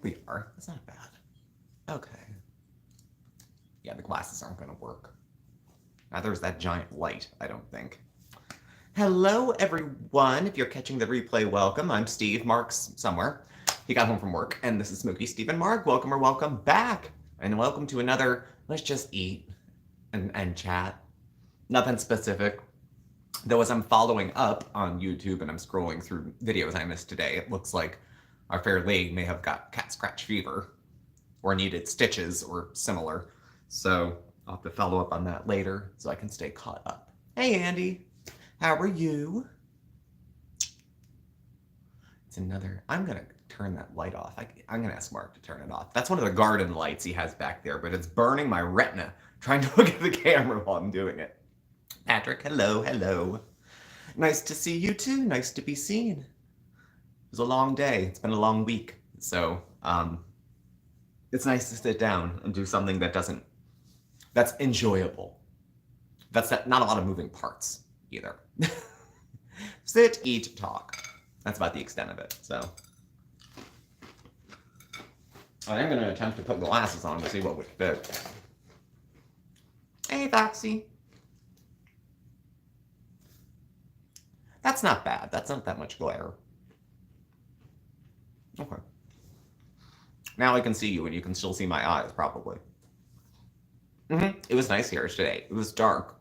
we are. That's not bad. Okay. Yeah, the glasses aren't going to work. Neither is that giant light, I don't think. Hello, everyone. If you're catching the replay, welcome. I'm Steve. Mark's somewhere. He got home from work, and this is Smokeysteveandmarc. Welcome or welcome back. And welcome to another Let's Just Eat and Chat. Nothing specific. Though as I'm following up on YouTube and I'm scrolling through videos I missed today, it looks like our fair lady may have got cat scratch fever or needed stitches or similar. So I'll have to follow up on that later so I can stay caught up. Hey, Andy. How are you? It's another... I'm going to turn that light off. I'm going to ask Mark to turn it off. That's one of the garden lights he has back there, but it's burning my retina trying to look at the camera while I'm doing it. Patrick, hello, hello. Nice to see you too. Nice to be seen. It was a long day. It's been a long week. So it's nice to sit down and do something that's enjoyable. That's not a lot of moving parts either. Sit, eat, talk. That's about the extent of it. So I am going to attempt to put glasses on to see what would fit. Hey, Foxy. That's not bad. That's not that much glare. Okay. Now I can see you, and you can still see my eyes, probably. It was nice here today. It was dark.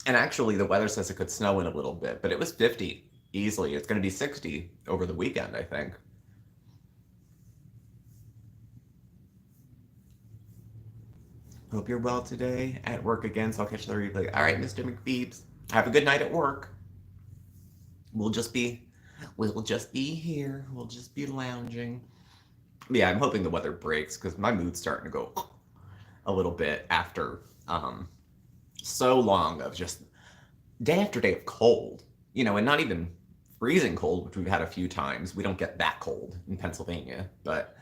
And actually, the weather says it could snow in a little bit, but it was 50 easily. It's going to be 60 over the weekend, I think. Hope you're well today. At work again, so I'll catch the replay. All right, Mr. McPheebs. Have a good night at work. We'll just be here. We'll just be lounging. Yeah, I'm hoping the weather breaks because my mood's starting to go a little bit after so long of just day after day of cold, and not even freezing cold, which we've had a few times. We don't get that cold in Pennsylvania, but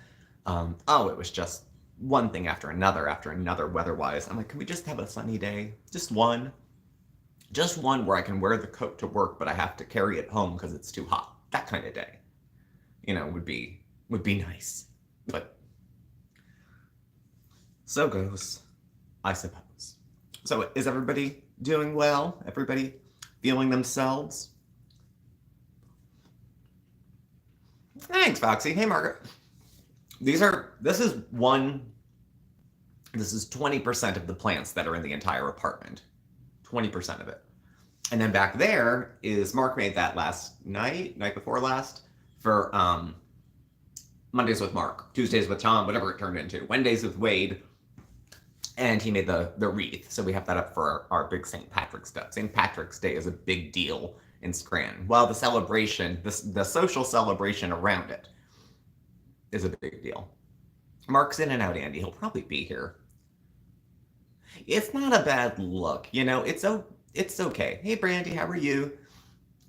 it was just one thing after another weather-wise. I'm like, can we just have a sunny day? Just one where I can wear the coat to work, but I have to carry it home because it's too hot. That kind of day, would be nice. But so goes, I suppose. So is everybody doing well? Everybody feeling themselves? Thanks, Foxy. Hey, Margaret. This is 20% of the plants that are in the entire apartment. 20% of it. And then back there is Mark made that last night before last, for Mondays with Mark, Tuesdays with Tom, whatever it turned into, Wednesdays with Wade, and he made the wreath. So we have that up for our big St. Patrick's Day. St. Patrick's Day is a big deal in Scranton. Well, the celebration, the social celebration around it is a big deal. Mark's in and out, Andy. He'll probably be here. It's not a bad look, it's okay. Hey, Brandy, how are you?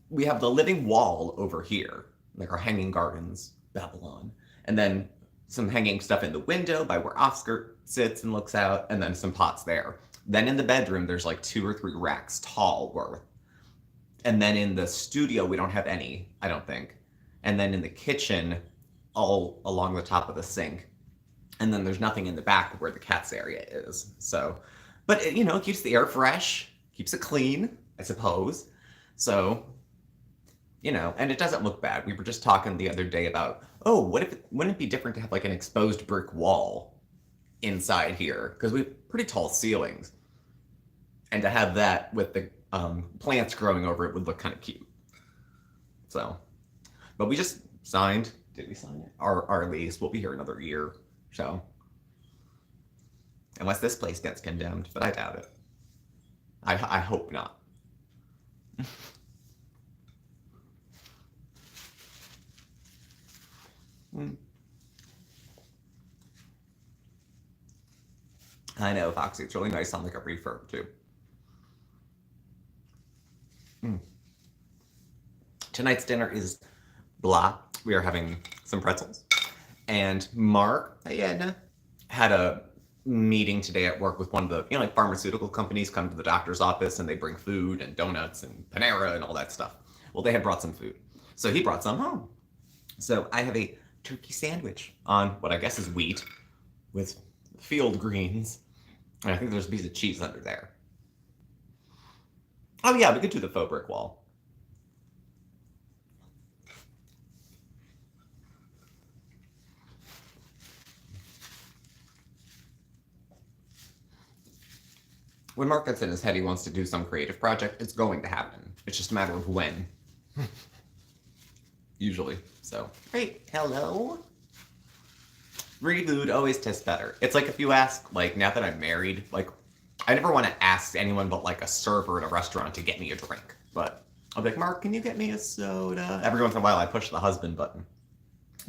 We have the living wall over here, like our hanging gardens, Babylon, and then some hanging stuff in the window by where Oscar sits and looks out, and then some pots there. Then in the bedroom, there's like 2 or 3 racks tall worth. And then in the studio, we don't have any, I don't think. And then in the kitchen, all along the top of the sink. And then there's nothing in the back where the cat's area is. So, but it keeps the air fresh, keeps it clean, I suppose. So, and it doesn't look bad. We were just talking the other day about, wouldn't it be different to have like an exposed brick wall inside here? Because we have pretty tall ceilings. And to have that with the plants growing over it would look kind of cute. So, but we just signed, did we sign it? Our lease. We'll be here another year. So, unless this place gets condemned, but I doubt it. I hope not. I know, Foxy. It's really nice on like a refurb too. Tonight's dinner is blah. We are having some pretzels. And Mark, Edna, had a meeting today at work with one of the, like pharmaceutical companies come to the doctor's office and they bring food and donuts and Panera and all that stuff. Well, they had brought some food. So he brought some home. So I have a turkey sandwich on what I guess is wheat with field greens. And I think there's a piece of cheese under there. Oh yeah, we could do the faux brick wall. When Mark gets in his head he wants to do some creative project, it's going to happen. It's just a matter of when. Usually. So, great. Hello. Free food always tastes better. It's like if you ask, like, now that I'm married, like, I never want to ask anyone but, like, a server at a restaurant to get me a drink. But I'll be like, Mark, can you get me a soda? Every once in a while I push the husband button.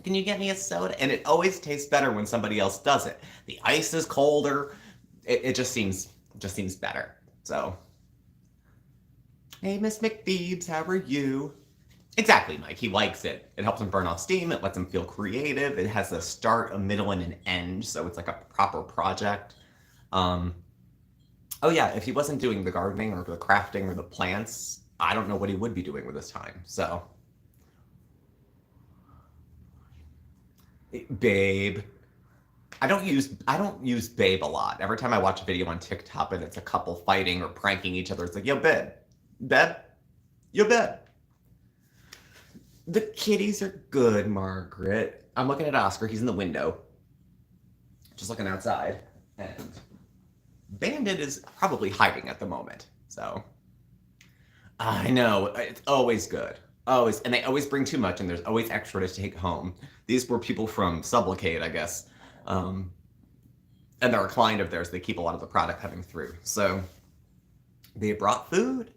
Can you get me a soda? And it always tastes better when somebody else does it. The ice is colder. It just seems better. So, hey, Miss McPhoebes, how are you? Exactly, Mike. He likes it. It helps him burn off steam. It lets him feel creative. It has a start, a middle, and an end, so it's like a proper project. Oh yeah, if he wasn't doing the gardening or the crafting or the plants, I don't know what he would be doing with his time. So, babe. I don't use babe a lot. Every time I watch a video on TikTok and it's a couple fighting or pranking each other, it's like, yo, babe. Babe? Yo, babe. The kitties are good, Margaret. I'm looking at Oscar. He's in the window. Just looking outside. And Bandit is probably hiding at the moment. So, I know. It's always good. Always. And they always bring too much, and there's always extra to take home. These were people from Sublocade, I guess. And they're a client of theirs. They keep a lot of the product coming through. So, they brought food.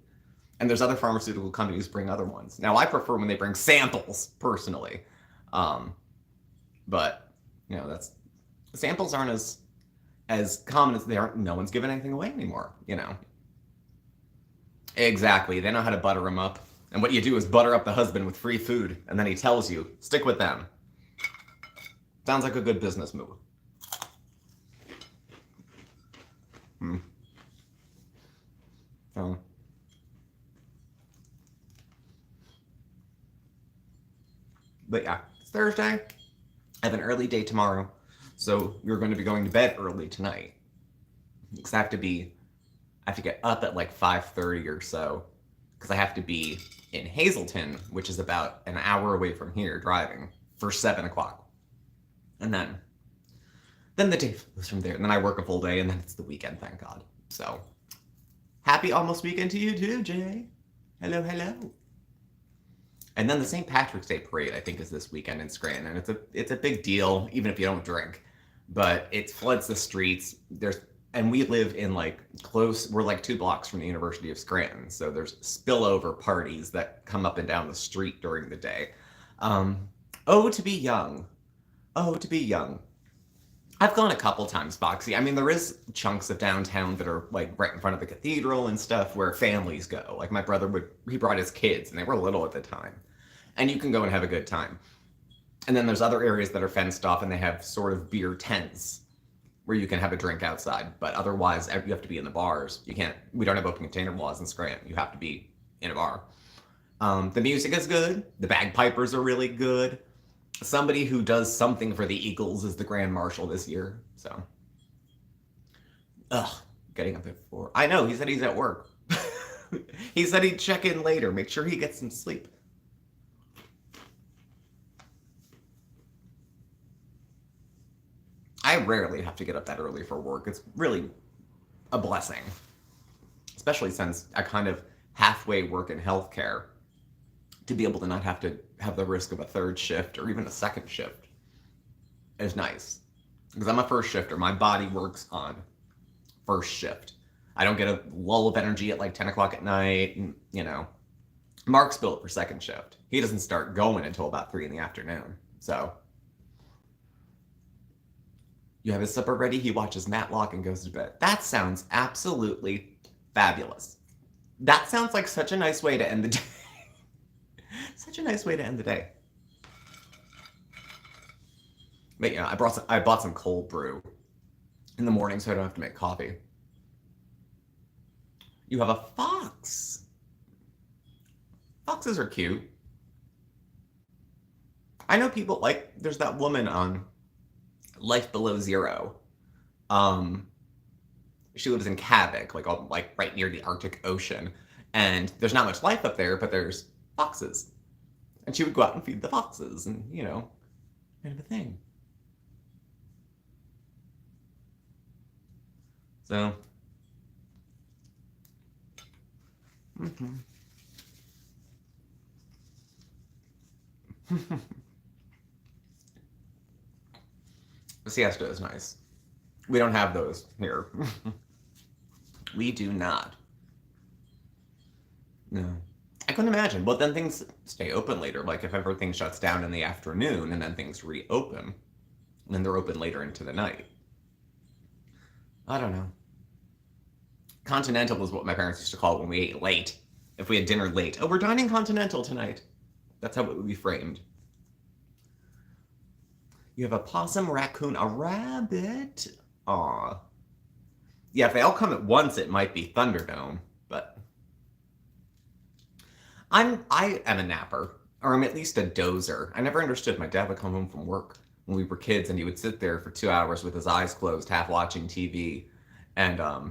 And there's other pharmaceutical companies bring other ones. Now, I prefer when they bring samples, personally. But, you know, samples aren't as common as they aren't. No one's giving anything away anymore, you know. Exactly. They know how to butter them up. And what you do is butter up the husband with free food, and then he tells you, stick with them. Sounds like a good business move. But yeah, it's Thursday. I have an early day tomorrow, so you're going to be going to bed early tonight. Because I have to get up at like 5:30 or so, because I have to be in Hazleton, which is about an hour away from here, driving, for 7 o'clock. And then the day flows from there, and then I work a full day, and then it's the weekend, thank God. So, happy almost weekend to you too, Jay. Hello, hello. And then the St. Patrick's Day parade, I think, is this weekend in Scranton, and it's a big deal, even if you don't drink. But it floods the streets. And we live in we're like 2 blocks from the University of Scranton, so there's spillover parties that come up and down the street during the day. Oh, to be young. Oh, to be young. I've gone a couple times, Boxy. I mean, there is chunks of downtown that are like right in front of the cathedral and stuff where families go. Like my brother he brought his kids, and they were little at the time. And you can go and have a good time. And then there's other areas that are fenced off, and they have sort of beer tents where you can have a drink outside. But otherwise, you have to be in the bars. We don't have open container laws in Scranton. You have to be in a bar. The music is good. The bagpipers are really good. Somebody who does something for the Eagles is the Grand Marshal this year. So, getting up at 4. I know, he said he's at work. He said he'd check in later, make sure he gets some sleep. I rarely have to get up that early for work. It's really a blessing. Especially since I kind of halfway work in healthcare. To be able to not have to have the risk of a 3rd shift or even a 2nd shift is nice. Because I'm a 1st shifter. My body works on 1st shift. I don't get a lull of energy at like 10 o'clock at night. And, you know, Mark's built for 2nd shift. He doesn't start going until about 3 in the afternoon. So, you have his supper ready, he watches Matlock and goes to bed. That sounds absolutely fabulous. That sounds like such a nice way to end the day. Such a nice way to end the day. But yeah, I bought some cold brew in the morning so I don't have to make coffee. You have a fox. Foxes are cute. I know people, like, there's that woman on Life Below Zero. She lives in Kavik, like right near the Arctic Ocean, and there's not much life up there, but there's foxes, and she would go out and feed the foxes, and kind of a thing. So, the siesta is nice. We don't have those here. We do not. No. I couldn't imagine. But then things stay open later. Like if everything shuts down in the afternoon and then things reopen, and then they're open later into the night. I don't know. Continental is what my parents used to call it when we ate late. If we had dinner late. Oh, we're dining continental tonight. That's how it would be framed. You have a possum, raccoon, a rabbit. Aw. Yeah, if they all come at once, it might be Thunderdome, but I am a napper, or I'm at least a dozer. I never understood. My dad would come home from work when we were kids, and he would sit there for 2 hours with his eyes closed, half watching TV, and I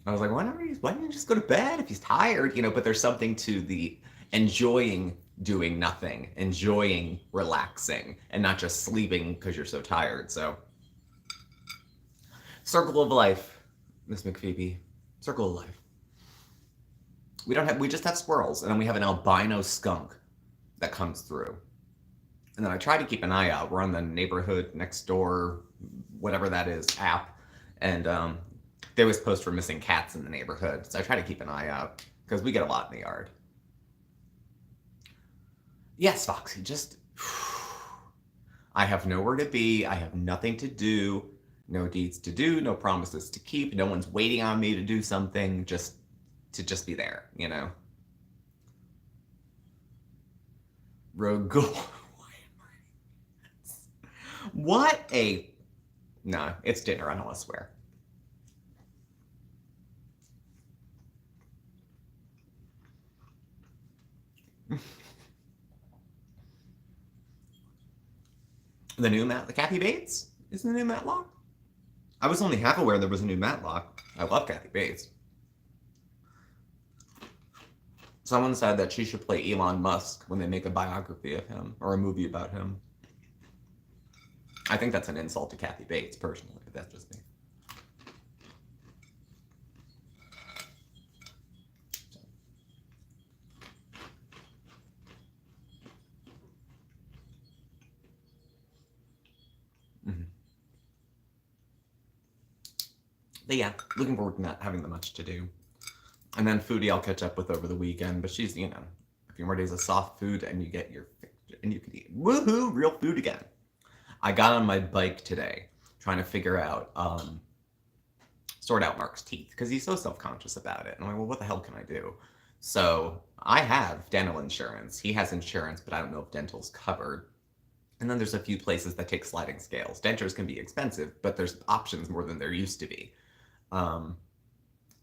was like, why don't you just go to bed if he's tired? But there's something to the enjoying doing nothing, enjoying relaxing, and not just sleeping because you're so tired. So, circle of life, Miss McPhoebe. Circle of life. We just have squirrels, and then we have an albino skunk that comes through. And then I try to keep an eye out. We're on the neighborhood next door, whatever that is, app, and they always post for missing cats in the neighborhood. So I try to keep an eye out because we get a lot in the yard. Yes, Foxy, just I have nowhere to be. I have nothing to do. No deeds to do. No promises to keep. No one's waiting on me to do something. Just to be there, Rogue. What a... No, it's dinner. I don't want to swear. The new Kathy Bates is the new Matlock. I was only half aware there was a new Matlock. I love Kathy Bates. Someone said that she should play Elon Musk when they make a biography of him or a movie about him. I think that's an insult to Kathy Bates, personally, but that's just me. But yeah, looking forward to not having that much to do. And then Foodie I'll catch up with over the weekend, but she's, a few more days of soft food and you get and you can eat. Woohoo, real food again. I got on my bike today trying to figure out, sort out Mark's teeth because he's so self-conscious about it. And I'm like, well, what the hell can I do? So I have dental insurance. He has insurance, but I don't know if dental's covered. And then there's a few places that take sliding scales. Dentures can be expensive, but there's options more than there used to be.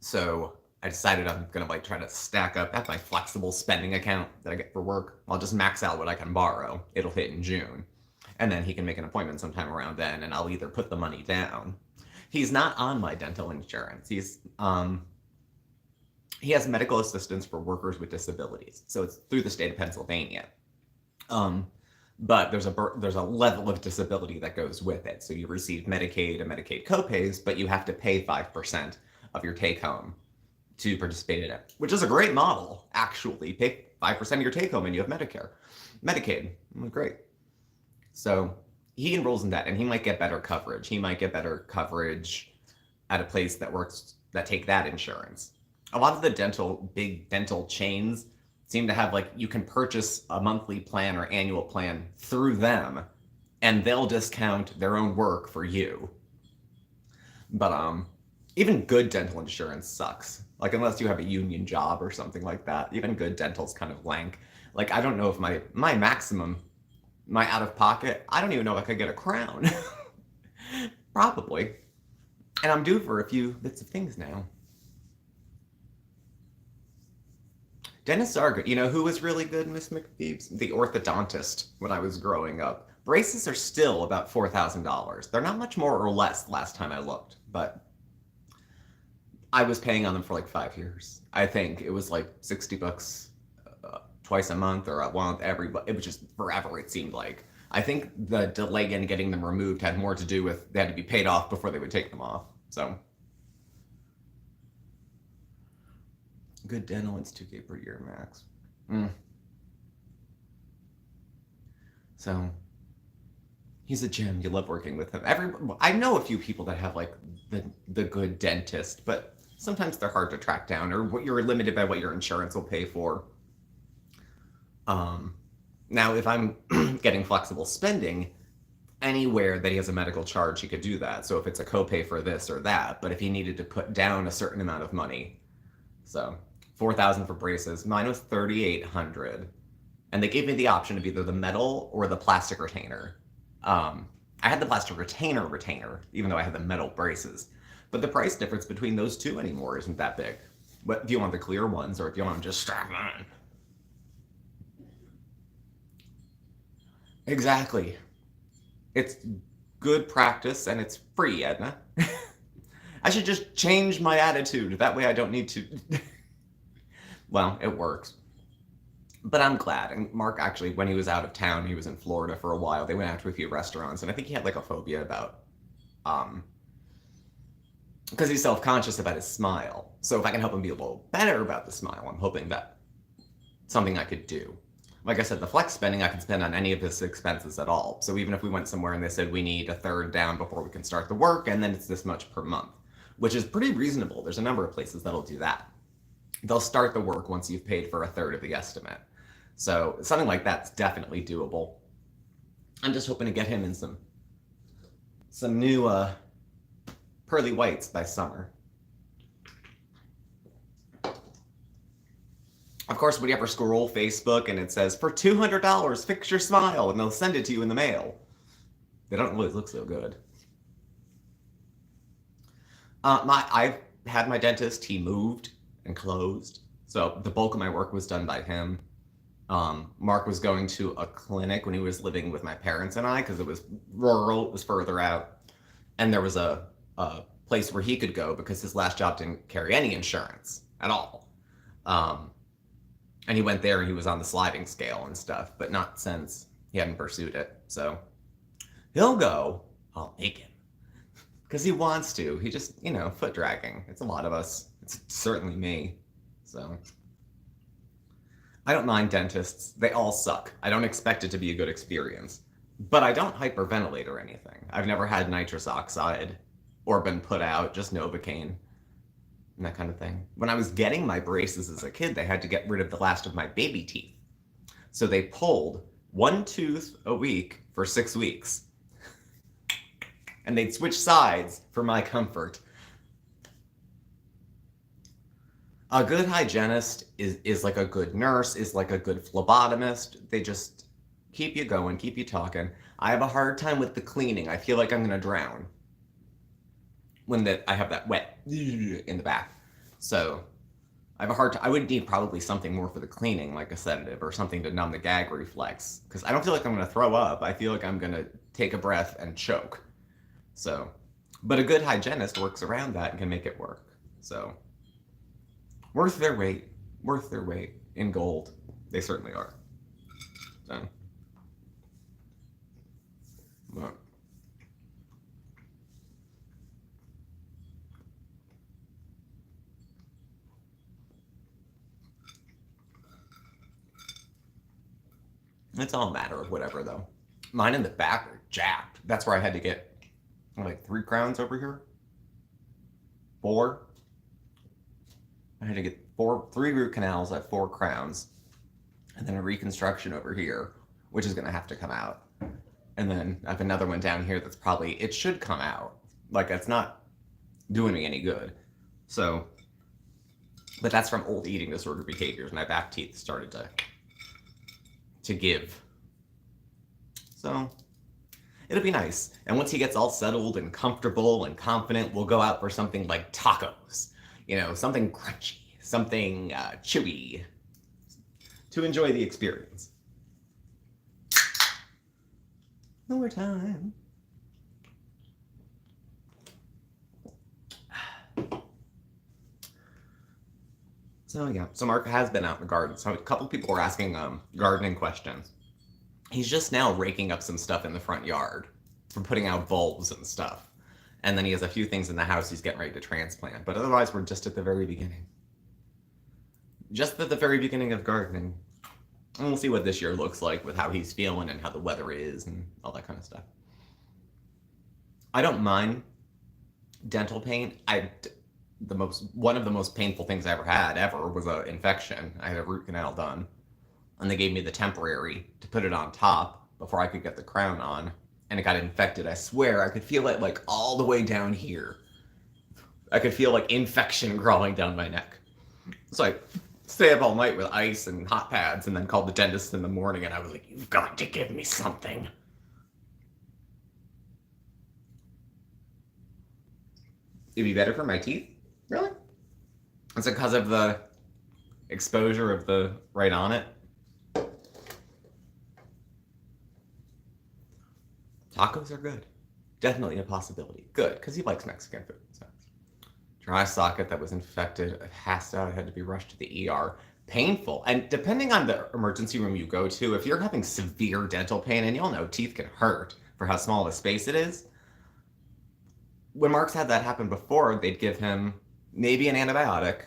So I decided I'm gonna try to stack up. That's my flexible spending account that I get for work. I'll just max out what I can borrow. It'll hit in June. And then he can make an appointment sometime around then, and I'll either put the money down. He's not on my dental insurance. He has medical assistance for workers with disabilities. So it's through the state of Pennsylvania. But there's a level of disability that goes with it. So you receive Medicaid and Medicaid copays, but you have to pay 5% of your take home to participate in it, which is a great model, actually. Pay 5% of your take home and you have Medicaid. Great. So he enrolls in that and he might get better coverage. He might get better coverage at a place that take that insurance. A lot of the big dental chains seem to have you can purchase a monthly plan or annual plan through them and they'll discount their own work for you. But even good dental insurance sucks. Unless you have a union job or something like that, even good dental's kind of lank. I don't know if my maximum, my out of pocket, I don't even know if I could get a crown. Probably. And I'm due for a few bits of things now. Dentists are good. You know who was really good, Miss McPhoebs? The orthodontist when I was growing up. Braces are still about $4,000. They're not much more or less last time I looked, but I was paying on them for like 5 years. I think it was like $60 twice a month or a month it was just forever, it seemed like. I think the delay in getting them removed had more to do with they had to be paid off before they would take them off. So good dental, it's $2K per year max. So he's a gem. You love working with him. I know a few people that have like the good dentist, but sometimes they're hard to track down, or you're limited by what your insurance will pay for. Now, if I'm getting flexible spending, anywhere that he has a medical charge, he could do that. So if it's a copay for this or that, but if he needed to put down a certain amount of money, so $4,000 for braces, mine was $3,800, and they gave me the option of either the metal or the plastic retainer. I had the plastic retainer, even though I had the metal braces. But the price difference between those two anymore isn't that big. But do you want the clear ones, or do you want them just strapped on? Exactly. It's good practice and it's free, Edna. I should just change my attitude. That way I don't need to. Well, it works. But I'm glad. And Mark actually, when he was out of town, he was in Florida for a while. They went out to a few restaurants, and I think he had like a phobia about, because he's self-conscious about his smile. So if I can help him be a little better about the smile, I'm hoping that something I could do. Like I said, the flex spending I can spend on any of his expenses at all. So even if we went somewhere and they said we need a third down before we can start the work, and then it's this much per month, which is pretty reasonable. There's a number of places that'll do that. They'll start the work once you've paid for a third of the estimate. So something like that's definitely doable. I'm just hoping to get him in some new pearly whites by summer. Of course, when you ever scroll Facebook and it says, for $200, fix your smile, and they'll send it to you in the mail. They don't always look so good. I've had my dentist, he moved and closed. So the bulk of my work was done by him. Mark was going to a clinic when he was living with my parents and I, because it was rural, it was further out. And there was a place where he could go because his last job didn't carry any insurance at all. And he went there and he was on the sliding scale and stuff, but not since. He hadn't pursued it. So he'll go. I'll make him. Because he wants to. He just, foot dragging. It's a lot of us. It's certainly me. So I don't mind dentists. They all suck. I don't expect it to be a good experience. But I don't hyperventilate or anything. I've never had nitrous oxide or been put out, just Novocaine. And that kind of thing. When I was getting my braces as a kid, they had to get rid of the last of my baby teeth. So they pulled one tooth a week for 6 weeks. And they'd switch sides for my comfort. A good hygienist is like a good nurse, is like a good phlebotomist. They just keep you going, keep you talking. I have a hard time with the cleaning. I feel like I'm going to drown when I have that wet in the back. So I have a hard time. I would need probably something more for the cleaning, like a sedative or something to numb the gag reflex, because I don't feel like I'm going to throw up. I feel like I'm going to take a breath and choke. So, but a good hygienist works around that and can make it work. So worth their weight in gold. They certainly are. So, but it's all a matter of whatever, though. Mine in the back are jacked. That's where I had to get like 3 crowns over here. 4. I had to get 3 root canals at 4 crowns. And then a reconstruction over here, which is going to have to come out. And then I have another one down here that's it should come out. Like, it's not doing me any good. So, but that's from old eating disorder behaviors. My back teeth started to give. So it'll be nice. And once he gets all settled and comfortable and confident, we'll go out for something like tacos. Something crunchy, something chewy. to enjoy the experience. One more time. So yeah, so Mark has been out in the garden. So a couple people were asking gardening questions. He's just now raking up some stuff in the front yard for putting out bulbs and stuff. And then he has a few things in the house he's getting ready to transplant. But otherwise, we're just at the very beginning. Just at the very beginning of gardening. And we'll see what this year looks like with how he's feeling and how the weather is and all that kind of stuff. I don't mind dental pain. One of the most painful things I ever had was an infection. I had a root canal done, and they gave me the temporary to put it on top before I could get the crown on, and it got infected. I swear I could feel it like all the way down here. I could feel like infection crawling down my neck. So I stay up all night with ice and hot pads, and then called the dentist in the morning, and I was like, "You've got to give me something." It'd be better for my teeth? Really? Is it because of the exposure of the right on it? Tacos are good. Definitely a possibility. Good, because he likes Mexican food. So. Dry socket that was infected. I passed out. I had to be rushed to the ER. Painful. And depending on the emergency room you go to, if you're having severe dental pain, and y'all know teeth can hurt for how small of a space it is, when Mark's had that happen before, they'd give him maybe an antibiotic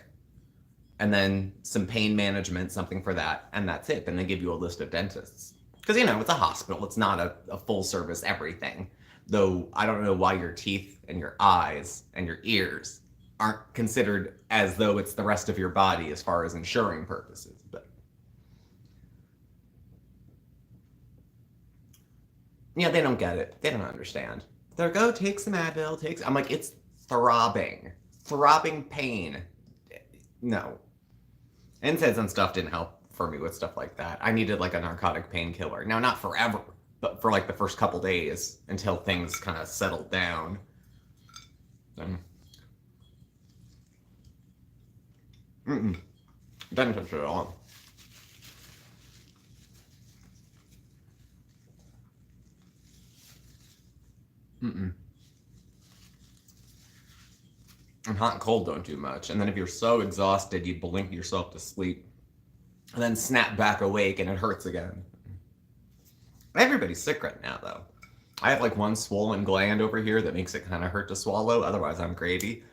and then some pain management, something for that, and that's it. Then they give you a list of dentists. Because, it's a hospital. It's not a full service everything. Though I don't know why your teeth and your eyes and your ears aren't considered as though it's the rest of your body as far as insuring purposes. But yeah, they don't get it. They don't understand. They're like, "Go take some Advil, I'm like, it's throbbing pain. No. NSAIDs and stuff didn't help for me with stuff like that. I needed like a narcotic painkiller. Now, not forever, but for like the first couple days until things kind of settled down. Doesn't touch it at all. And hot and cold don't do much. And then if you're so exhausted, you blink yourself to sleep and then snap back awake and it hurts again. Everybody's sick right now, though. I have like one swollen gland over here that makes it kind of hurt to swallow. Otherwise, I'm gravy.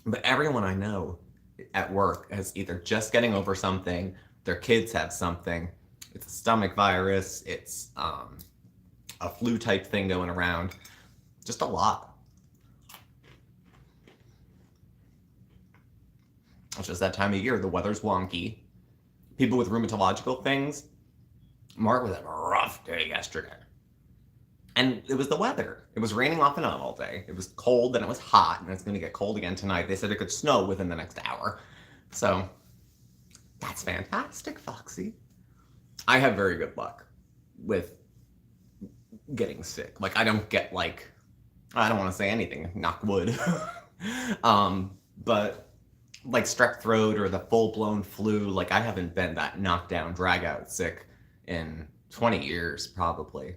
But everyone I know at work is either just getting over something, their kids have something. It's a stomach virus. It's a flu type thing going around. Just a lot. It's just that time of year. The weather's wonky. People with rheumatological things. Mark was having a rough day yesterday. And it was the weather. It was raining off and on all day. It was cold, then it was hot, and it's going to get cold again tonight. They said it could snow within the next hour. So, that's fantastic, Foxy. I have very good luck with getting sick. Like, I don't get, like, I don't want to say anything, knock wood. But, like, strep throat or the full-blown flu, like, I haven't been that knockdown, drag-out sick in 20 years, probably.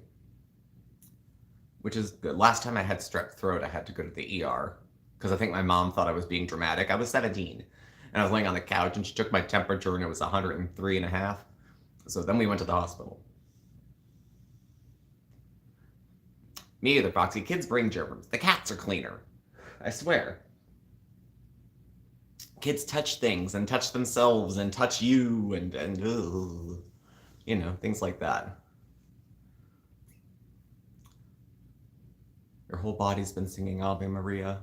Which is good. Last time I had strep throat, I had to go to the ER because I think my mom thought I was being dramatic. I was 17 and I was laying on the couch and she took my temperature and it was 103.5. So then we went to the hospital. Me either, Foxy. Kids bring germs. The cats are cleaner. I swear. Kids touch things and touch themselves and touch you and things like that. Your whole body's been singing Ave Maria.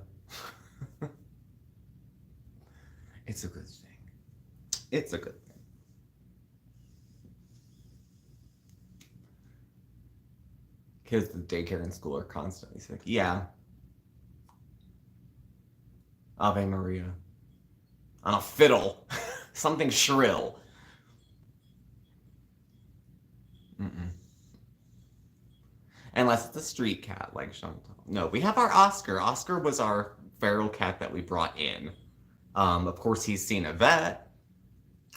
It's a good thing. It's a good thing. Kids at daycare and school are constantly sick. Yeah. Ave Maria. On a fiddle. Something shrill. Unless it's a street cat like Chantal. No, we have our Oscar. Oscar was our feral cat that we brought in. Of course, he's seen a vet.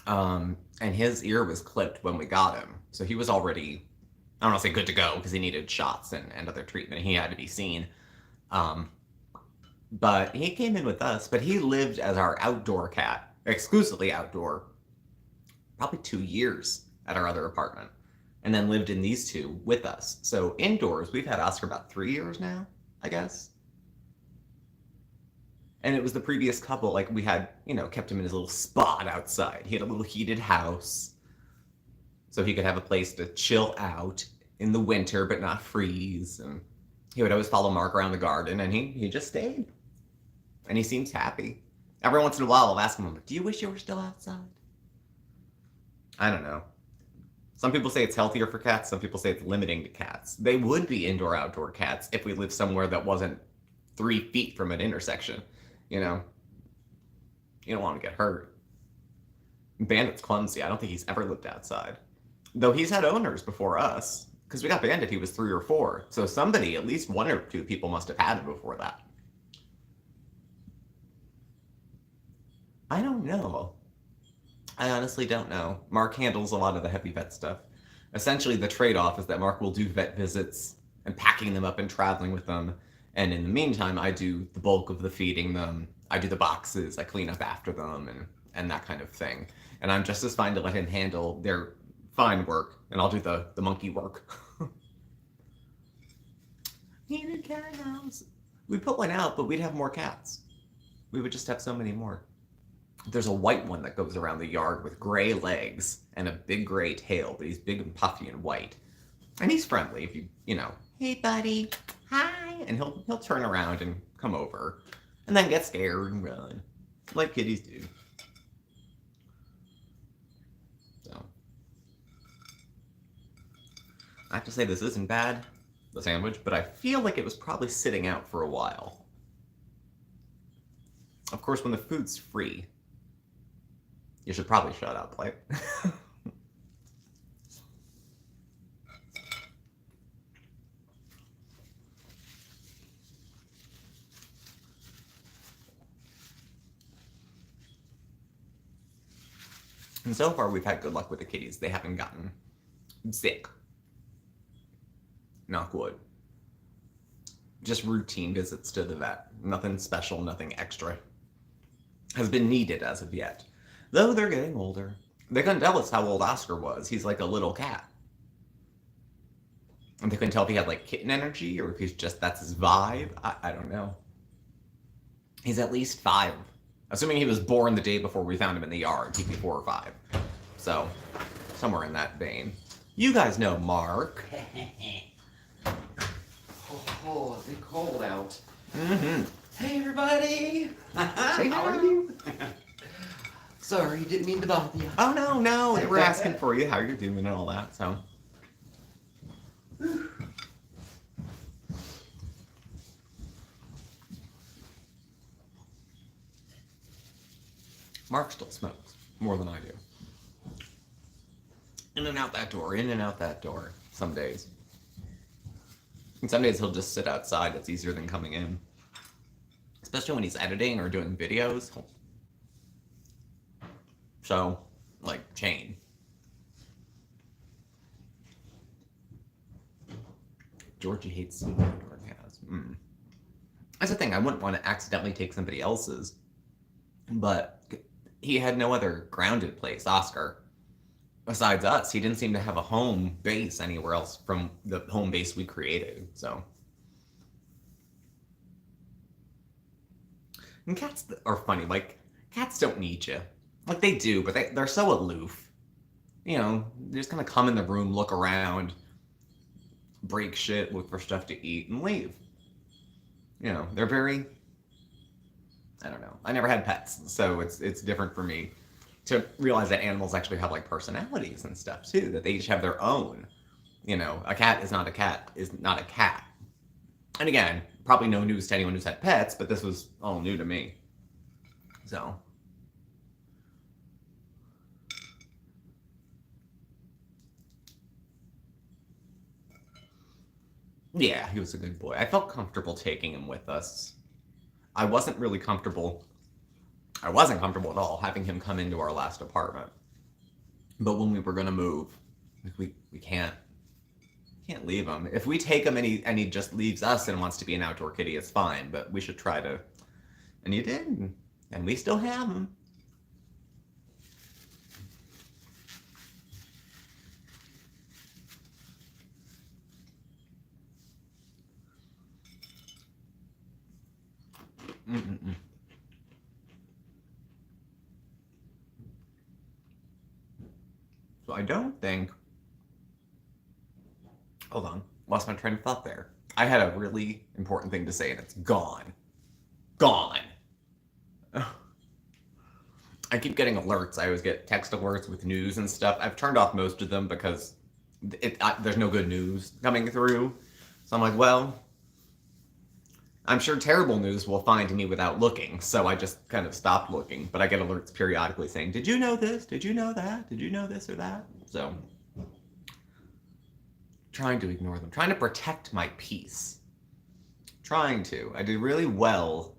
And his ear was clipped when we got him. So he was already, I don't want to say good to go because he needed shots and other treatment. He had to be seen. Um, but he came in with us, but he lived as our outdoor cat, exclusively outdoor, probably 2 years at our other apartment, and then lived in these two with us. So indoors, we've had Oscar about 3 years now, I guess. And it was the previous couple, like we had, kept him in his little spot outside. He had a little heated house, so he could have a place to chill out in the winter but not freeze. And he would always follow Mark around the garden, and he just stayed. And he seems happy. Every once in a while, I'll ask him, do you wish you were still outside? I don't know. Some people say it's healthier for cats. Some people say it's limiting to cats. They would be indoor-outdoor cats if we lived somewhere that wasn't 3 feet from an intersection. You don't want to get hurt. Bandit's clumsy. I don't think he's ever lived outside. Though he's had owners before us. Because we got Bandit, he was 3 or 4. So somebody, at least 1 or 2 people must have had him before that. I don't know. I honestly don't know. Mark handles a lot of the heavy vet stuff. Essentially, the trade-off is that Mark will do vet visits and packing them up and traveling with them. And in the meantime, I do the bulk of the feeding them. I do the boxes. I clean up after them and that kind of thing. And I'm just as fine to let him handle their fine work, and I'll do the monkey work. Heated cat house. We put one out, but we'd have more cats. We would just have so many more. There's a white one that goes around the yard with gray legs and a big gray tail, but he's big and puffy and white. And he's friendly if hey buddy, hi, and he'll turn around and come over and then get scared and run like kitties do. So I have to say this isn't bad, the sandwich, but I feel like it was probably sitting out for a while. Of course, when the food's free, you should probably shut up, like. And so far, we've had good luck with the kitties. They haven't gotten sick. Knock wood. Just routine visits to the vet. Nothing special, nothing extra has been needed as of yet. Though they're getting older. They couldn't tell us how old Oscar was. He's like a little cat. And they couldn't tell if he had like kitten energy or if he's just, that's his vibe. I don't know. He's at least 5. Assuming he was born the day before we found him in the yard. He'd be 4 or 5. So, somewhere in that vein. You guys know Mark. Oh, it's cold out. Mm-hmm. Hey, everybody. Say how are you? Sorry, didn't mean to bother you. Oh, no. They were asking for you, how you're doing and all that, so. Mark still smokes more than I do. In and out that door, some days. And some days he'll just sit outside. It's easier than coming in. Especially when he's editing or doing videos. So, like, chain. Georgie hates something George has. That's the thing, I wouldn't want to accidentally take somebody else's. But he had no other grounded place, Oscar. Besides us, he didn't seem to have a home base anywhere else from the home base we created, so. And cats are funny, like, cats don't need you. Like, they do, but they're so aloof. They just kind of come in the room, look around, break shit, look for stuff to eat, and leave. They're very, I don't know. I never had pets, so it's different for me to realize that animals actually have like personalities and stuff too, that they each have their own. A cat is not a cat, is not a cat. And again, probably no news to anyone who's had pets, but this was all new to me. So. Yeah, he was a good boy. I felt comfortable taking him with us. I wasn't comfortable at all having him come into our last apartment. But when we were gonna move, like we can't leave him. If we take him and he just leaves us and wants to be an outdoor kitty, it's fine. But we should try to. And you did, and we still have him. Mm-mm-mm. So I don't think. Hold on, lost my train of thought there. I had a really important thing to say, and it's gone. Gone. I keep getting alerts. I always get text alerts with news and stuff. I've turned off most of them because there's no good news coming through. So I'm like, well, I'm sure terrible news will find me without looking. So I just kind of stopped looking. But I get alerts periodically saying, did you know this? Did you know that? Did you know this or that? So trying to ignore them. Trying to protect my peace. Trying to. I did really well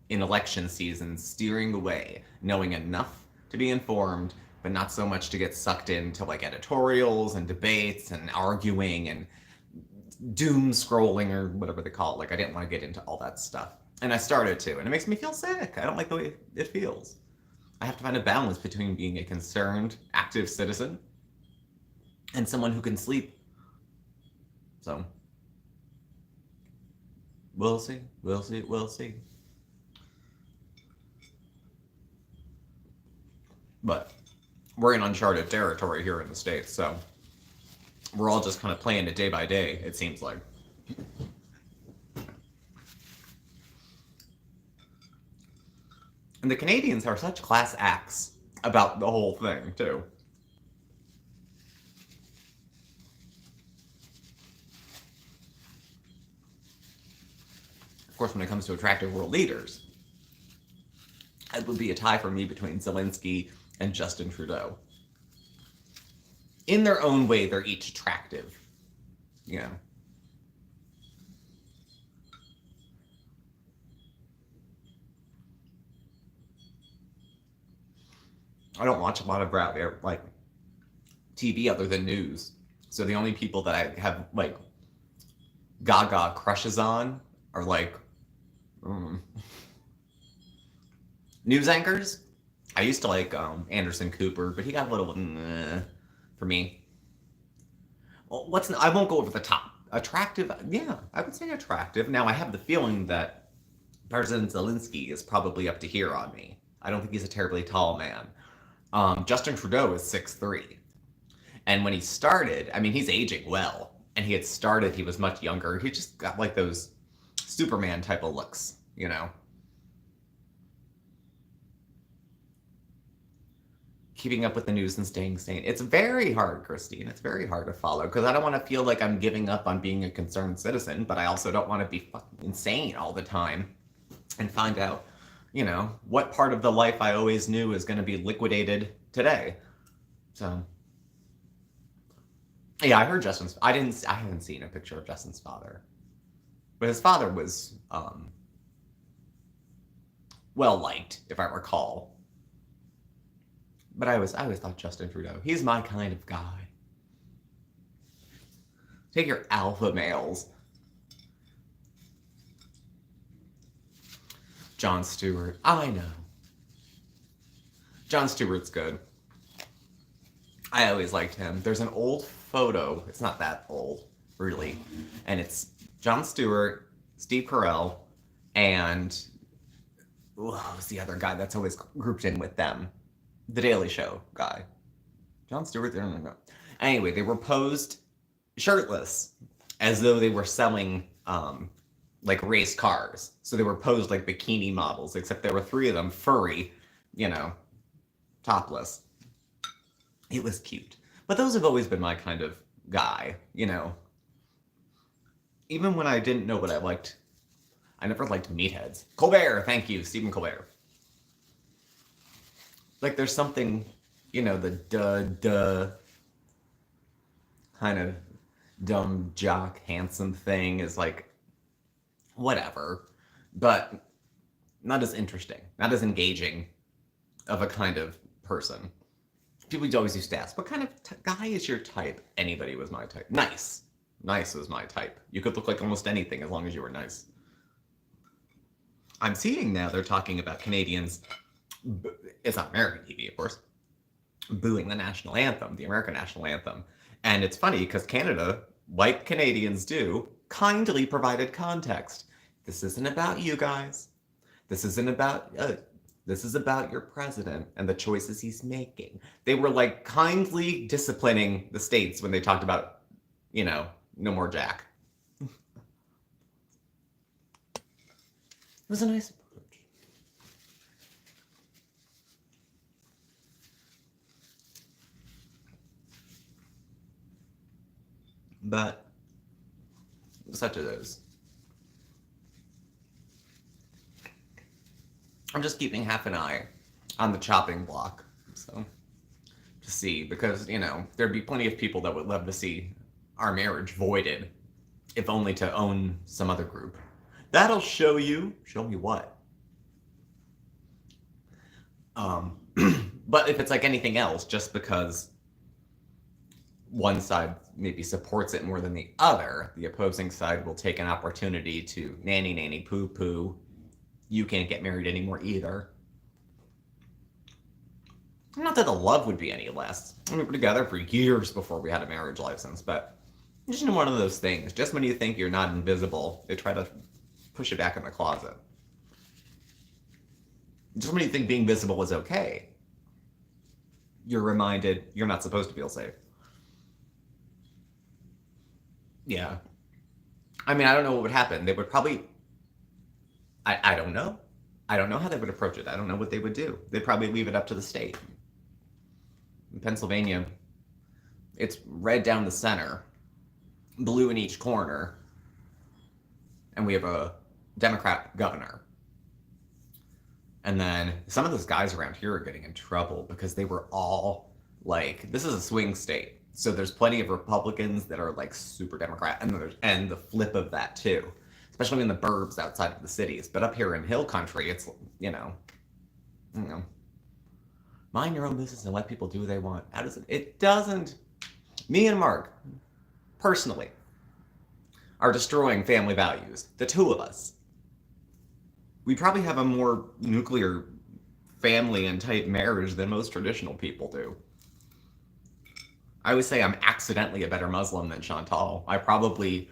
in election season, steering away, knowing enough to be informed, but not so much to get sucked into like editorials and debates and arguing and doom scrolling or whatever they call it. Like I didn't want to get into all that stuff. And I started to, and it makes me feel sick. I don't like the way it feels. I have to find a balance between being a concerned, active citizen and someone who can sleep. So, we'll see. We'll see. We'll see. But we're in uncharted territory here in the States, so we're all just kind of playing it day by day, it seems like. And the Canadians are such class acts about the whole thing, too. Of course, when it comes to attractive world leaders, it would be a tie for me between Zelensky and Justin Trudeau. In their own way, they're each attractive. You know. I don't watch a lot of like TV other than news. So the only people that I have like gaga crushes on are like news anchors. I used to like Anderson Cooper, but he got a little for me. Well, I won't go over the top. Attractive, yeah, I would say attractive. Now I have the feeling that President Zelensky is probably up to here on me. I don't think he's a terribly tall man. Justin Trudeau is 6'3". And when he started, I mean, he's aging well. And he was much younger. He just got like those Superman type of looks, you know? Keeping up with the news and staying sane. It's very hard, Christine. It's very hard to follow because I don't want to feel like I'm giving up on being a concerned citizen, but I also don't want to be fucking insane all the time and find out, you know, what part of the life I always knew is going to be liquidated today. So, yeah, I heard Justin's. I haven't seen a picture of Justin's father, but his father was well liked, if I recall. But I always thought Justin Trudeau, he's my kind of guy. Take your alpha males. Jon Stewart, I know. Jon Stewart's good. I always liked him. There's an old photo, it's not that old, really, and it's Jon Stewart, Steve Carell, and who's the other guy that's always grouped in with them? The Daily Show guy. Jon Stewart, I don't know. Anyway, they were posed shirtless as though they were selling like race cars. So they were posed like bikini models, except there were three of them furry, you know, topless. It was cute. But those have always been my kind of guy, you know. Even when I didn't know what I liked, I never liked meatheads. Colbert, thank you, Stephen Colbert. Like there's something, you know, the duh kind of dumb jock handsome thing is like whatever, but not as interesting, not as engaging of a kind of person. people always used to ask, what kind of guy is your type? Anybody was my type. Nice. Nice was my type. You could look like almost anything as long as you were nice. I'm seeing now they're talking about Canadians, it's not American TV, of course, booing the national anthem, the American national anthem. And it's funny because Canada, like Canadians do, kindly provided context. This isn't about you guys. This isn't about, this is about your president and the choices he's making. They were like kindly disciplining the states when they talked about, you know, no more Jack. It was a nice approach. But such as those. I'm just keeping half an eye on the chopping block, so to see, because, you know, there'd be plenty of people that would love to see our marriage voided, if only to own some other group. That'll show me what? But if it's like anything else, just because one side maybe supports it more than the other, the opposing side will take an opportunity to nanny poo poo. You can't get married anymore either. Not that the love would be any less. We were together for years before we had a marriage license, but just one of those things. Just when you think you're not invisible, they try to push you back in the closet. Just when you think being visible is okay, you're reminded you're not supposed to feel safe. Yeah. I mean, I don't know what would happen. They would probably... I don't know. I don't know how they would approach it. I don't know what they would do. They'd probably leave it up to the state. In Pennsylvania, it's red down the center, blue in each corner, and we have a Democrat governor. And then some of those guys around here are getting in trouble because they were all like, this is a swing state. So there's plenty of Republicans that are like super Democrat, and the flip of that too. Especially in the burbs outside of the cities. But up here in hill country, it's, you know, mind your own business and let people do what they want. How does it? It doesn't. Me and Mark, personally, are destroying family values. The two of us. We probably have a more nuclear family and type marriage than most traditional people do. I always say I'm accidentally a better Muslim than Chantal. I probably,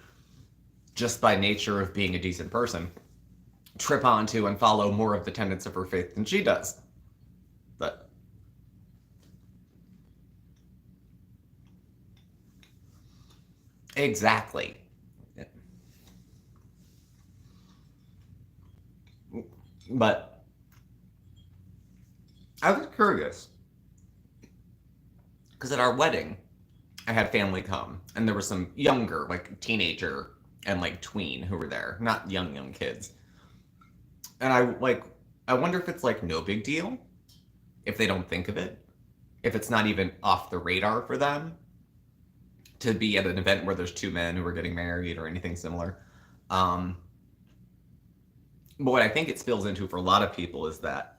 just by nature of being a decent person, trip onto and follow more of the tenets of her faith than she does. But exactly. But I was curious because at our wedding, I had family come, and there were some younger, like teenager and like tween who were there, not young kids. And I wonder if it's like no big deal, if they don't think of it, if it's not even off the radar for them to be at an event where there's two men who are getting married or anything similar. But what I think it spills into for a lot of people is that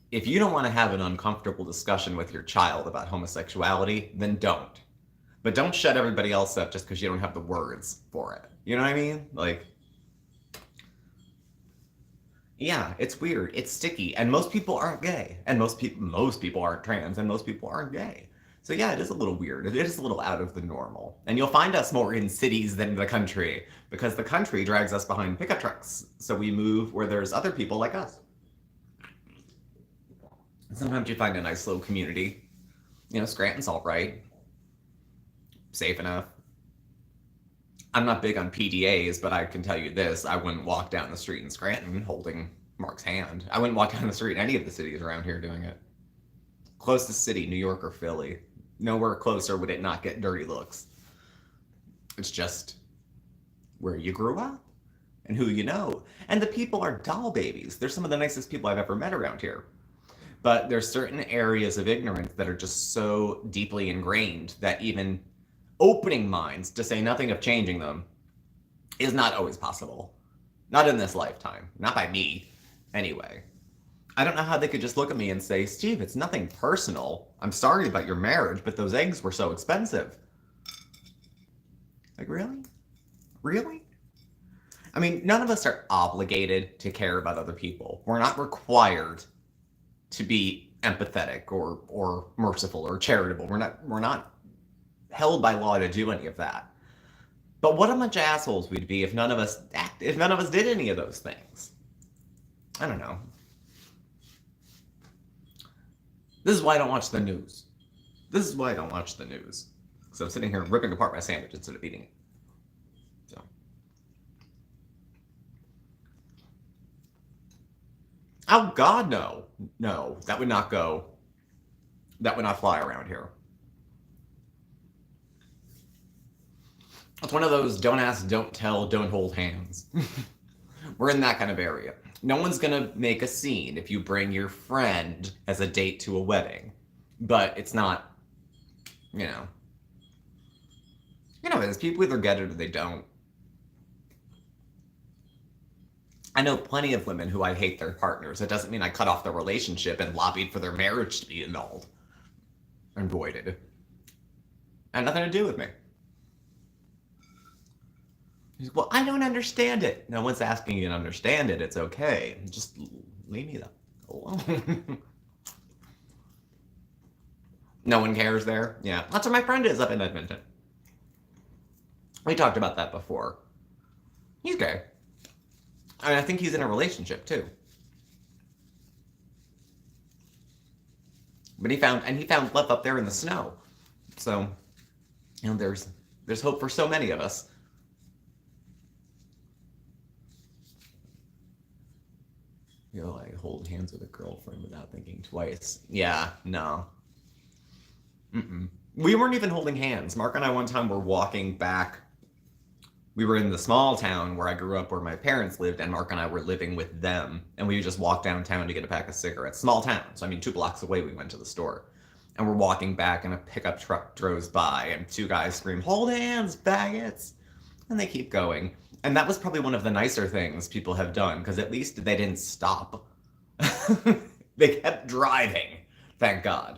if you don't want to have an uncomfortable discussion with your child about homosexuality, then don't. But don't shut everybody else up just because you don't have the words for it. You know what I mean? Like, yeah, it's weird. It's sticky. And most people aren't gay. And most people aren't trans. And most people aren't gay. So yeah, it is a little weird. It is a little out of the normal. And you'll find us more in cities than the country, because the country drags us behind pickup trucks. So we move where there's other people like us. And sometimes you find a nice little community. You know, Scranton's all right. Safe enough. I'm not big on PDAs, but I can tell you this. I wouldn't walk down the street in Scranton holding Mark's hand. I wouldn't walk down the street in any of the cities around here doing it. Closest city, New York or Philly. Nowhere closer would it not get dirty looks. It's just where you grew up and who you know. And the people are doll babies. They're some of the nicest people I've ever met around here. But there's certain areas of ignorance that are just so deeply ingrained that even opening minds, to say nothing of changing them, is not always possible. Not in this lifetime. Not by me, anyway. I don't know how they could just look at me and say, Steve, it's nothing personal. I'm sorry about your marriage, but those eggs were so expensive. Like, really? Really? I mean, none of us are obligated to care about other people. We're not required to be empathetic or merciful or charitable. We're not held by law to do any of that. But what a bunch of assholes we'd be if none of us did any of those things. I don't know. This is why I don't watch the news. This is why I don't watch the news. So I'm sitting here ripping apart my sandwich instead of eating it. So. Oh God, no. No, that would not go. That would not fly around here. It's one of those don't ask, don't tell, don't hold hands. We're in that kind of area. No one's gonna make a scene if you bring your friend as a date to a wedding. But it's not, you know. You know, there's people either get it or they don't. I know plenty of women who I hate their partners. It doesn't mean I cut off the relationship and lobbied for their marriage to be annulled and voided. Had nothing to do with me. Well, I don't understand it. No one's asking you to understand it. It's okay. Just leave me alone. No one cares there? Yeah. That's where my friend is up in Edmonton. We talked about that before. He's gay. And I think he's in a relationship too. But he found love up there in the snow. So, you know, there's hope for so many of us. You know, I hold hands with a girlfriend without thinking twice. Yeah, no. Mm-mm. We weren't even holding hands. Mark and I one time were walking back. We were in the small town where I grew up, where my parents lived, and Mark and I were living with them. And we just walked downtown to get a pack of cigarettes. Small town. So, I mean, 2 blocks away, we went to the store. And we're walking back, and a pickup truck drove by, and 2 guys scream, "Hold hands, faggots!" And they keep going. And that was probably one of the nicer things people have done, because at least they didn't stop. They kept driving, thank God.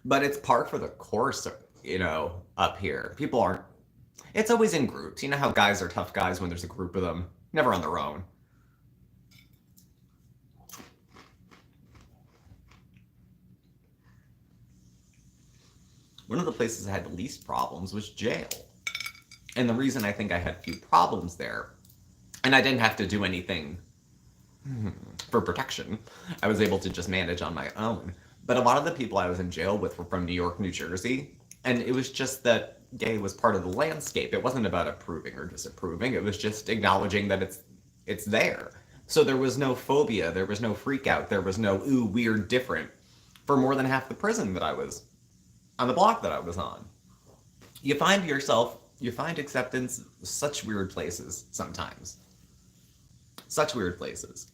But it's par for the course, you know, up here. People aren't. It's always in groups. You know how guys are tough guys when there's a group of them? Never on their own. One of the places I had the least problems was jail. And the reason I think I had few problems there, and I didn't have to do anything for protection, I was able to just manage on my own. But a lot of the people I was in jail with were from New York, New Jersey, and it was just that gay was part of the landscape. It wasn't about approving or disapproving. It was just acknowledging that it's there. So there was no phobia. There was no freak out. There was no, ooh, weird, different, for more than half the prison that I was, on the block that I was on. You find acceptance in such weird places sometimes. Such weird places.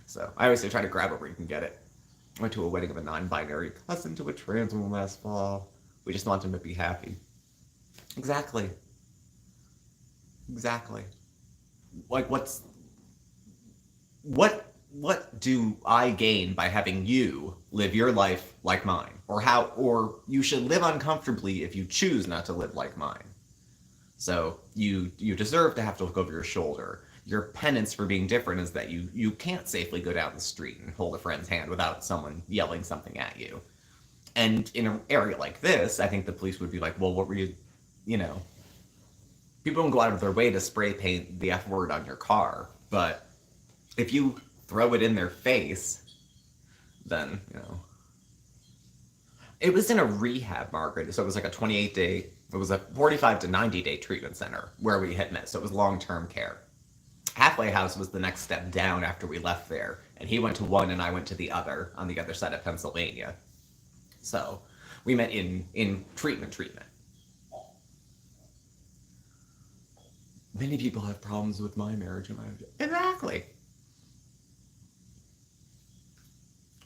So I always say try to grab it where you can get it. I went to a wedding of a non-binary cousin to a trans woman last fall. We just want him to be happy. Exactly. Exactly. Like, what do I gain by having you live your life like mine? Or you should live uncomfortably if you choose not to live like mine. So you deserve to have to look over your shoulder. Your penance for being different is that you can't safely go down the street and hold a friend's hand without someone yelling something at you. And in an area like this, I think the police would be like, well, what were you know, people don't go out of their way to spray paint the F word on your car, but if you throw it in their face, then, you know. It was in a rehab, Margaret, so it was like a 28-day, it was a 45 to 90-day treatment center where we had met, so it was long-term care. Halfway House was the next step down after we left there, and he went to one and I went to the other, on the other side of Pennsylvania. So, we met in treatment. Many people have problems with my marriage and my... Exactly.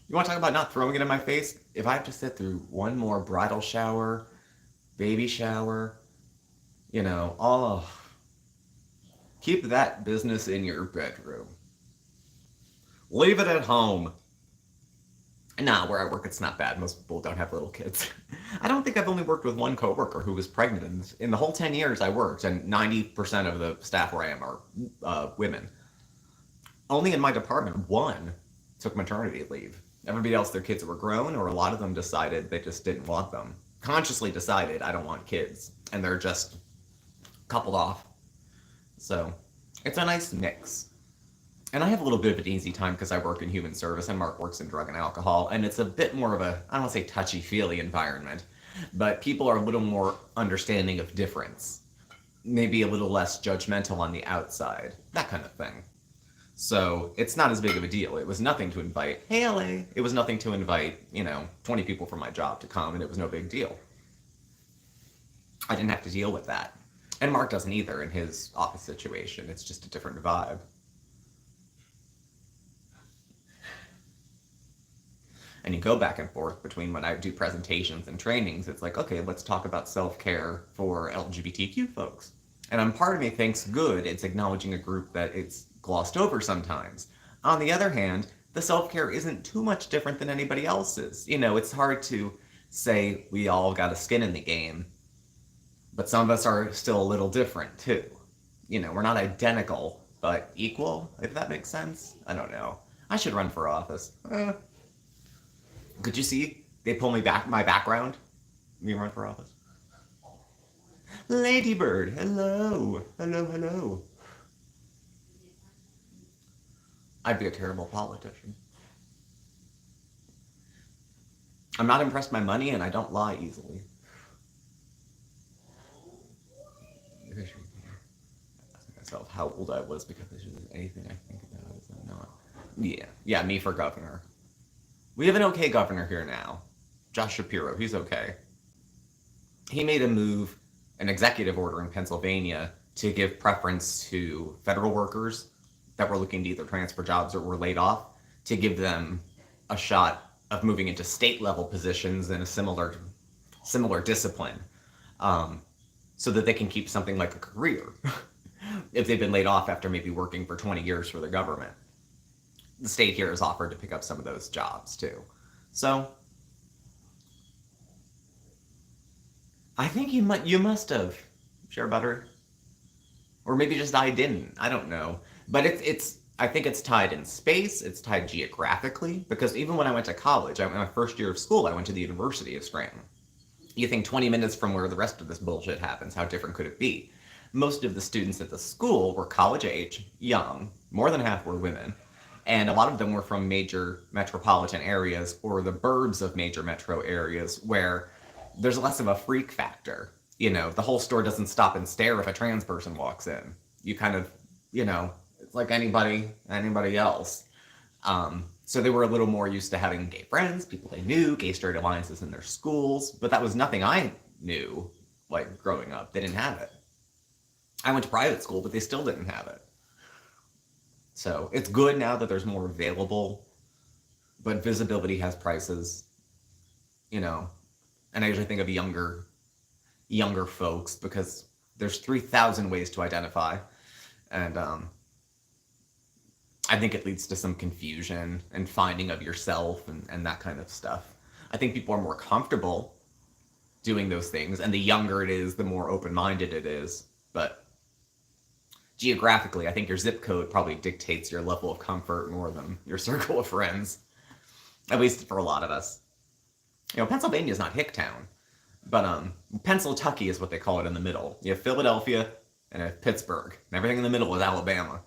You want to talk about not throwing it in my face? If I have to sit through one more bridal shower, baby shower, you know, Keep that business in your bedroom. Leave it at home. Nah, where I work, it's not bad. Most people don't have little kids. I don't think I've only worked with one coworker who was pregnant. In the whole 10 years I worked, and 90% of the staff where I am are women. Only in my department, one took maternity leave. Everybody else, their kids were grown, or a lot of them decided they just didn't want them. Consciously decided, I don't want kids. And they're just coupled off. So, it's a nice mix. And I have a little bit of an easy time because I work in human service and Mark works in drug and alcohol, and it's a bit more of a, I don't want to say touchy-feely environment, but people are a little more understanding of difference. Maybe a little less judgmental on the outside, that kind of thing. So it's not as big of a deal. It was nothing to invite, hey LA, it was nothing to invite, 20 people from my job to come, and it was no big deal. I didn't have to deal with that. And Mark doesn't either in his office situation. It's just a different vibe. And you go back and forth between when I do presentations and trainings, it's like, okay, let's talk about self-care for LGBTQ folks. And part of me thinks, good, it's acknowledging a group that it's glossed over sometimes. On the other hand, the self-care isn't too much different than anybody else's. It's hard to say we all got a skin in the game, but some of us are still a little different too. We're not identical, but equal, if that makes sense. I don't know. I should run for office. Could you see? They pull me back, my background. Me run for office. Ladybird, hello. Hello, hello. I'd be a terrible politician. I'm not impressed by money, and I don't lie easily. I asked myself how old I was because this is anything I think about is I'm not. Yeah, me for governor. We have an okay governor here now. Josh Shapiro, he's okay. He made a move, an executive order in Pennsylvania, to give preference to federal workers that were looking to either transfer jobs or were laid off, to give them a shot of moving into state-level positions in a similar discipline, so that they can keep something like a career if they've been laid off after maybe working for 20 years for the government. The state here is offered to pick up some of those jobs too. So I think you must have share butter, or maybe just I didn't. I don't know, but I think it's tied in space. It's tied geographically, because even when I went to college, in my first year of school, I went to the University of Scranton. You think 20 minutes from where the rest of this bullshit happens, how different could it be? Most of the students at the school were college age, young, more than half were women. And a lot of them were from major metropolitan areas or the burbs of major metro areas where there's less of a freak factor. The whole store doesn't stop and stare if a trans person walks in. You kind of, it's like anybody else. So they were a little more used to having gay friends, people they knew, gay straight alliances in their schools. But that was nothing I knew, like, growing up. They didn't have it. I went to private school, but they still didn't have it. So it's good now that there's more available, but visibility has prices, and I usually think of younger folks because there's 3,000 ways to identify, and I think it leads to some confusion and finding of yourself and that kind of stuff. I think people are more comfortable doing those things, and the younger it is, the more open-minded it is, but geographically, I think your zip code probably dictates your level of comfort more than your circle of friends. At least for a lot of us. Pennsylvania's not Hicktown, but Pennsyltucky is what they call it in the middle. You have Philadelphia and you have Pittsburgh, and everything in the middle is Alabama.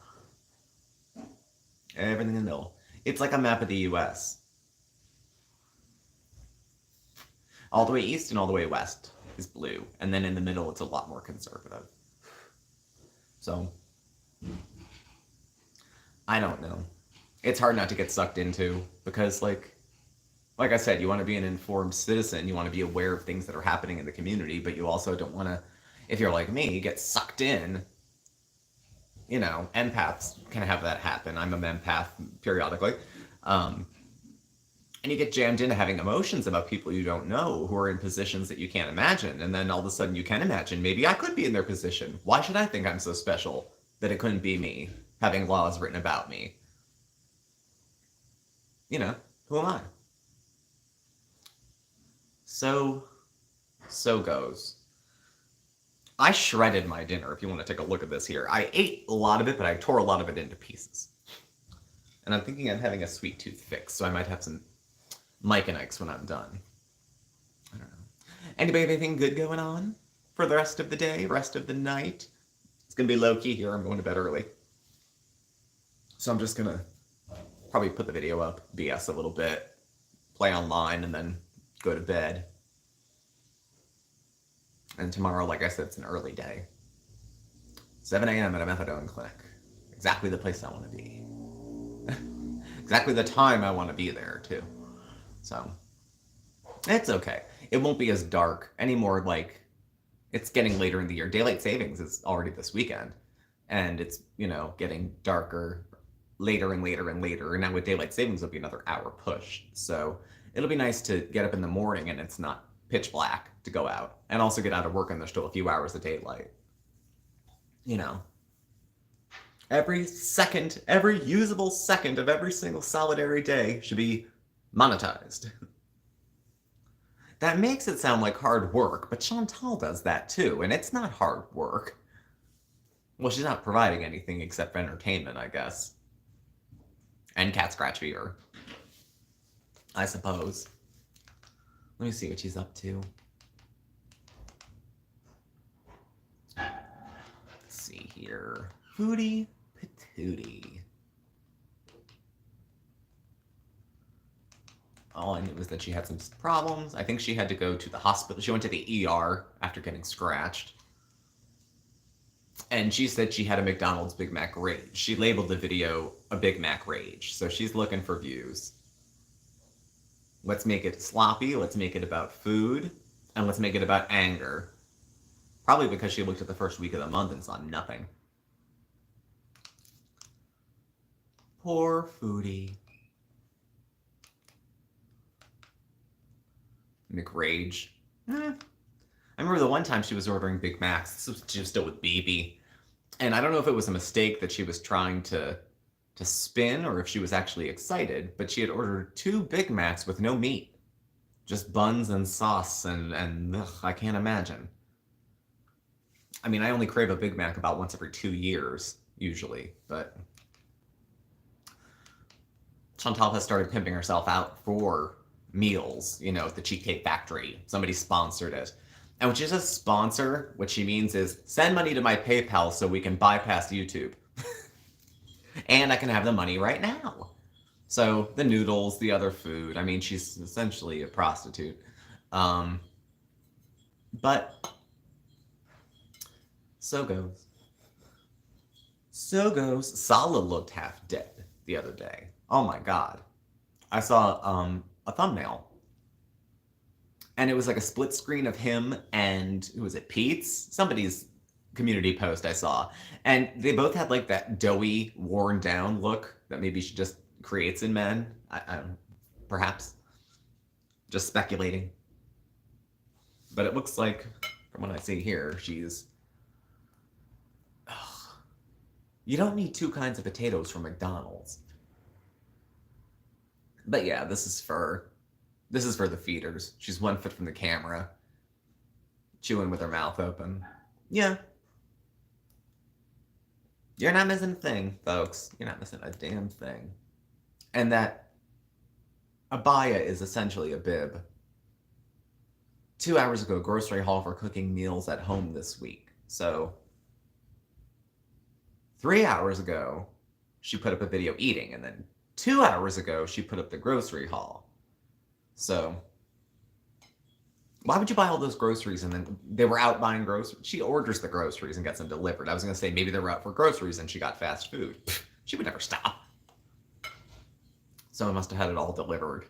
Everything in the middle. It's like a map of the U.S. All the way east and all the way west is blue, and then in the middle it's a lot more conservative. So, I don't know. It's hard not to get sucked into, because like I said, you want to be an informed citizen, you want to be aware of things that are happening in the community, but you also don't want to, if you're like me, get sucked in. Empaths can have that happen. I'm an empath periodically. And you get jammed into having emotions about people you don't know who are in positions that you can't imagine. And then all of a sudden you can imagine, maybe I could be in their position. Why should I think I'm so special? that it couldn't be me having laws written about me. You know, who am I? So goes. I shredded my dinner, if you want to take a look at this here. I ate a lot of it, but I tore a lot of it into pieces. And I'm thinking I'm having a sweet tooth fix, so I might have some Mike and Ike's when I'm done. I don't know. Anybody have anything good going on for the rest of the day, rest of the night? It's going to be low-key here. I'm going to bed early. So I'm just going to probably put the video up, BS a little bit, play online, and then go to bed. And tomorrow, like I said, it's an early day. 7 a.m. at a methadone clinic. Exactly the place I want to be. Exactly the time I want to be there, too. So, it's okay. It won't be as dark anymore. Like, it's getting later in the year. Daylight savings is already this weekend. And it's, getting darker later and later and later. And now with daylight savings, it'll be another hour push. So, it'll be nice to get up in the morning and it's not pitch black to go out. And also get out of work and there's still a few hours of daylight. Every second, every usable second of every single solitary day should be monetized. That makes it sound like hard work, but Chantal does that too, and it's not hard work. Well, she's not providing anything except for entertainment, I guess. And cat scratch fever. I suppose. Let me see what she's up to. Let's see here. Foodie patootie. All I knew was that she had some problems. I think she had to go to the hospital. She went to the ER after getting scratched. And she said she had a McDonald's Big Mac rage. She labeled the video a Big Mac rage. So she's looking for views. Let's make it sloppy. Let's make it about food. And let's make it about anger. Probably because she looked at the first week of the month and saw nothing. Poor foodie. McRage. I remember the one time she was ordering Big Macs. She was still with BB. And I don't know if it was a mistake that she was trying to spin or if she was actually excited, but she had ordered 2 Big Macs with no meat. Just buns and sauce and ugh, I can't imagine. I mean, I only crave a Big Mac about once every 2 years, usually, but Chantal has started pimping herself out for meals, at the Cheesecake Factory. Somebody sponsored it. And when she says sponsor, what she means is send money to my PayPal so we can bypass YouTube. And I can have the money right now. So the noodles, the other food. I mean, she's essentially a prostitute. But so goes. So goes. Sala looked half dead the other day. Oh my God. I saw a thumbnail. And it was like a split screen of him and, who was it, Pete's? Somebody's community post I saw. And they both had like that doughy, worn down look that maybe she just creates in men. I don't know, perhaps. Just speculating. But it looks like, from what I see here, she's... Ugh. You don't need 2 kinds of potatoes from McDonald's. But yeah, this is for the feeders. She's 1 foot from the camera, chewing with her mouth open. Yeah. You're not missing a thing, folks. You're not missing a damn thing. And that abaya is essentially a bib. 2 hours ago, grocery haul for cooking meals at home this week. So 3 hours ago, she put up a video eating, and then 2 hours ago, she put up the grocery haul. So, why would you buy all those groceries and then they were out buying groceries? She orders the groceries and gets them delivered. I was going to say maybe they were out for groceries and she got fast food. She would never stop. Someone must have had it all delivered.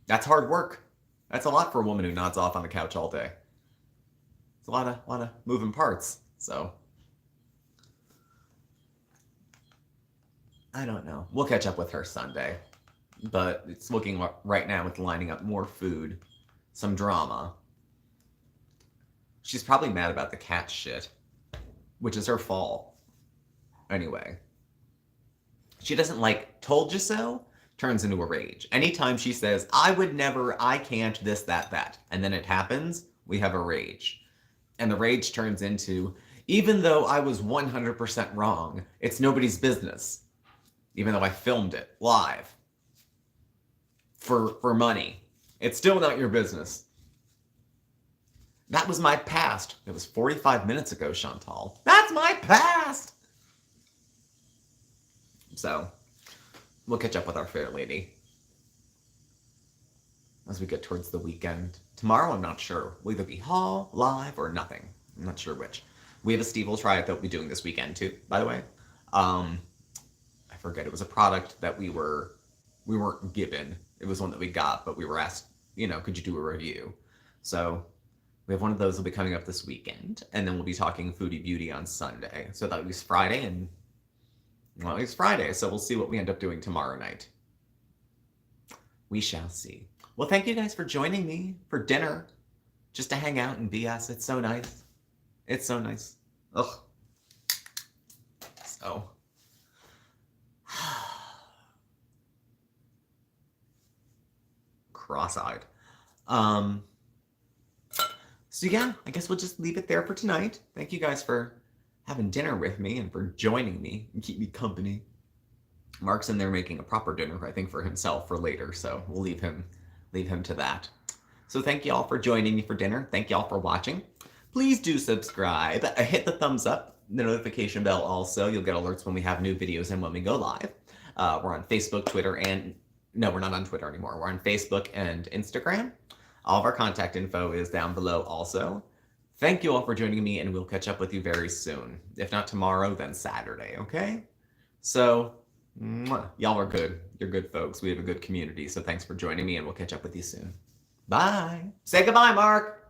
That's hard work. That's a lot for a woman who nods off on the couch all day. It's a lot of moving parts. So, I don't know. We'll catch up with her Sunday. But it's looking right now with lining up more food, some drama. She's probably mad about the cat shit. which is her fault. Anyway, she doesn't like told you so, turns into a rage. Anytime she says, I would never, I can't, this, that, and then it happens, we have a rage. And the rage turns into, even though I was 100% wrong, it's nobody's business. Even though I filmed it live for money. It's still not your business. That was my past. It was 45 minutes ago, Chantal. That's my past! So, we'll catch up with our fair lady as we get towards the weekend. Tomorrow, I'm not sure. Will either be Hall, live, or nothing. I'm not sure which. We have a Steve Will Try It that we'll be doing this weekend, too, by the way. I forget. It was a product that we weren't given. It was one that we got, but we were asked, could you do a review? So we have one of those will be coming up this weekend, and then we'll be talking Foodie Beauty on Sunday. So that leaves Friday, and well, it's Friday, so we'll see what we end up doing tomorrow night. We shall see. Well, thank you guys for joining me for dinner, just to hang out and BS. It's so nice. It's so nice. Ugh. So. Cross-eyed. So yeah, I guess we'll just leave it there for tonight. Thank you guys for having dinner with me and for joining me and keep me company. Mark's in there making a proper dinner, I think, for himself for later, so we'll leave him to that. So thank you all for joining me for dinner. Thank you all for watching. Please do subscribe. Hit the thumbs up, the notification bell also. You'll get alerts when we have new videos and when we go live. We're on Facebook, Twitter, and... No, we're not on Twitter anymore. We're on Facebook and Instagram. All of our contact info is down below also. Thank you all for joining me, and we'll catch up with you very soon. If not tomorrow, then Saturday, okay? So, y'all are good. You're good folks. We have a good community, so thanks for joining me, and we'll catch up with you soon. Bye. Say goodbye, Mark.